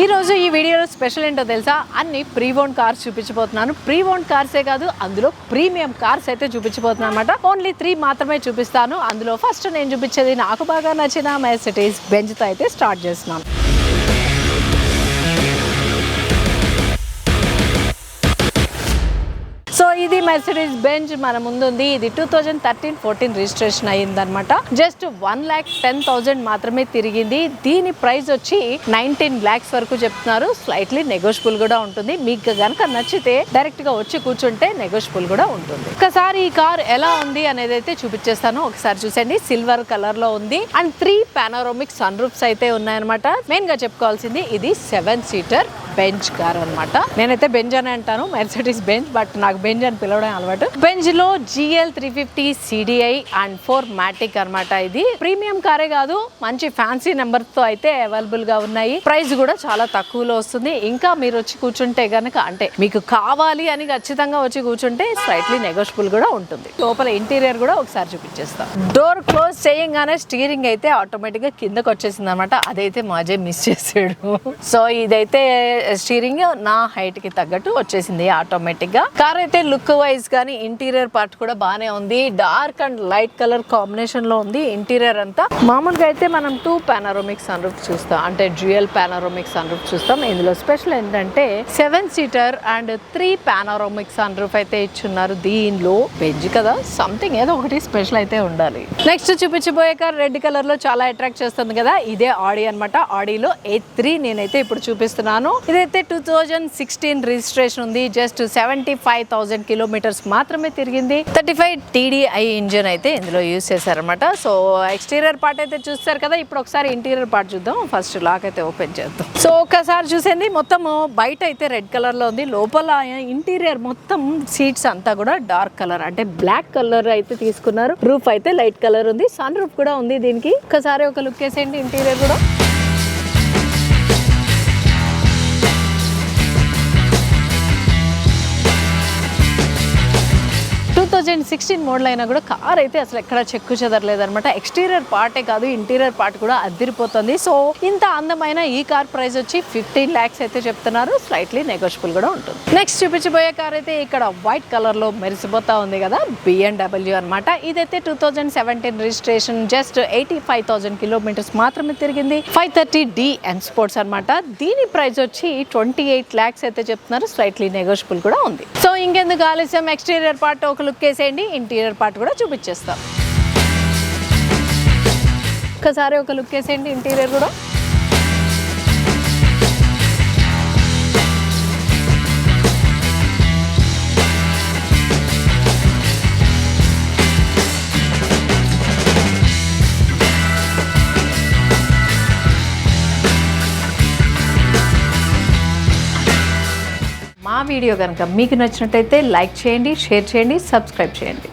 ఈ రోజు ఈ వీడియోలో స్పెషల్ ఏంటో తెలుసా, అన్ని ప్రీ ఓన్ కార్స్ చూపించబోతున్నాను. ప్రీ ఓన్ కార్సే కాదు, అందులో ప్రీమియం కార్స్ అయితే చూపించబోతున్నాను అనమాట. ఓన్లీ 3 మాత్రమే చూపిస్తాను. అందులో ఫస్ట్ నేను చూపించేది నాకు బాగా నచ్చిన మెర్సిడీస్ బెంజ్ తో అయితే స్టార్ట్ చేస్తున్నాను. సో ఇది మెర్సిడీస్ బెంజ్ మన ముందుంది. ఇది 2013-14 రిజిస్ట్రేషన్ అయ్యిందనమాట. జస్ట్ 1,10,000 మాత్రమే తిరిగింది. దీని ప్రైస్ వచ్చి 19 lakhs వరకు చెప్తున్నారు. స్లైట్లీ నెగోషియబుల్ కూడా ఉంటుంది. మీకు కనుక నచ్చితే డైరెక్ట్ గా వచ్చి కూర్చుంటే నెగోషియబుల్ కూడా ఉంటుంది. ఒకసారి ఈ కార్ ఎలా ఉంది అనేది అయితే చూపించేస్తాను. ఒకసారి చూసండి. సిల్వర్ కలర్ లో ఉంది అండ్ 3 పానోరామిక్ సన్ రూఫ్స్ అయితే ఉన్నాయన్నమాట. మెయిన్ గా చెప్పుకోవాల్సింది ఇది 7 seater బెంజ్ కార్ అనమాట. నేనైతే బెంజ్ అని అంటాను, మెర్సిడీస్ బెంజ్, బట్ నాకు బెంజ్ అని పిలవడం అలవాటు. బెంజ్ లో GL 350 CDI అండ్ 4 Matic అనమాట. ఇది ప్రీమియం కారే కాదు, మంచి ఫ్యాన్సీ నెంబర్ తో అయితే అవైలబుల్ గా ఉన్నాయి. ప్రైస్ కూడా చాలా తక్కువలో వస్తుంది. ఇంకా మీరు వచ్చి కూర్చుంటే గనక, అంటే మీకు కావాలి అని ఖచ్చితంగా వచ్చి కూర్చుంటే స్లైట్లీ నెగోషియబుల్ కూడా ఉంటుంది. లోపల ఇంటీరియర్ కూడా ఒకసారి చూపించేస్తాం. డోర్ క్లోజ్ చేయగానే స్టీరింగ్ అయితే ఆటోమేటిక్ గా కిందకి వచ్చేసింది అనమాట. అదైతే మాజే మిస్ చేసాడు. సో ఇదైతే స్టీరింగ్ నా హైట్ కి తగ్గట్టు వచ్చేసింది ఆటోమేటిక్ గా. కార్ అయితే లుక్ వైజ్ గానీ ఇంటీరియర్ పార్ట్ కూడా బానే ఉంది. Dark and light colour combination లో ఉంది ఇంటీరియర్ అంతా. మామూలుగా అయితే మనం 2 పానోరామిక్ సన్ రూఫ్ చూస్తాం, అంటే డ్యూయల్ పానోరామిక్ సన్ రూఫ్ చూస్తాం. ఇందులో స్పెషల్ ఏంటంటే 7 seater and 3 panoramic sunroof అయితే ఇచ్చున్నారు. దీనిలో బెంజ్ కదా, సంథింగ్ ఏదో ఒకటి స్పెషల్ అయితే ఉండాలి. నెక్స్ట్ చూపించబోయే కార్ రెడ్ కలర్ లో చాలా అట్రాక్ట్ చేస్తుంది కదా, ఇదే ఆడి అనమాట. ఆడిలో A3 నేనైతే ఇప్పుడు చూపిస్తున్నాను. ఇదైతే 2016 రిజిస్ట్రేషన్ ఉంది. జస్ట్ 75,000 కిలోమీటర్స్ మాత్రమే తిరిగింది. 35 TDI ఇంజిన్ అయితే ఇందులో యూజ్ చేశారనమాట. సో ఎక్స్టీరియర్ పార్ట్ అయితే చూస్తారు కదా. ఇప్పుడు ఒకసారి ఇంటీరియర్ పార్ట్ చూద్దాం. ఫస్ట్ లాక్ అయితే ఓపెన్ చేద్దాం. సో ఒకసారి చూసేది, మొత్తం బయట అయితే రెడ్ కలర్ లో ఉంది. లోపల ఇంటీరియర్ మొత్తం సీట్స్ అంతా కూడా డార్క్ కలర్, అంటే బ్లాక్ కలర్ అయితే తీసుకున్నారు. రూఫ్ అయితే లైట్ కలర్ ఉంది. సన్ రూఫ్ కూడా ఉంది దీనికి. ఒకసారి ఒక లుక్ వేసేయండి ఇంటీరియర్ కూడా. 2016 మోడల్ అయినా కూడా కార్ అయితే అసలు ఎక్కడ చెక్కు చెదరలేదు అనమాట. ఎక్స్టీరియర్ పార్టే కాదు, ఇంటీరియర్ పార్ట్ కూడా అదిరిపోతుంది. సో ఇంత అందమైన ఈ కార్ ప్రైస్ వచ్చి 15 lakhs అయితే చెప్తున్నారు. స్లైట్లీ నెగోషియబుల్ కూడా ఉంటుంది. నెక్స్ట్ చూపించబోయే కార్ అయితే ఇక్కడ వైట్ కలర్ లో మెరిసిపోతా ఉంది కదా, BMW అనమాట. ఇదైతే 2017 రిజిస్ట్రేషన్. జస్ట్ 85,000 కిలోమీటర్స్ మాత్రమే తిరిగింది. 530D M స్పోర్ట్స్ అనమాట. దీని ప్రైస్ వచ్చి 28 lakhs అయితే చెప్తున్నారు. స్లైట్లీ నెగోషియబుల్ కూడా ఉంది. సో ఇంకెందుకు ఆలస్యం, ఎక్స్టీరియర్ పార్ట్ ఒక లుక్ వేసేయండి, ఇంటీరియర్ పార్ట్ కూడా చూపించేస్తాం. ఒకసారి ఒక లుక్ వేసేయండి ఇంటీరియర్ కూడా. మా వీడియో కనుక మీకు నచ్చినట్టయితే లైక్ చేయండి, షేర్ చేయండి, సబ్స్క్రైబ్ చేయండి.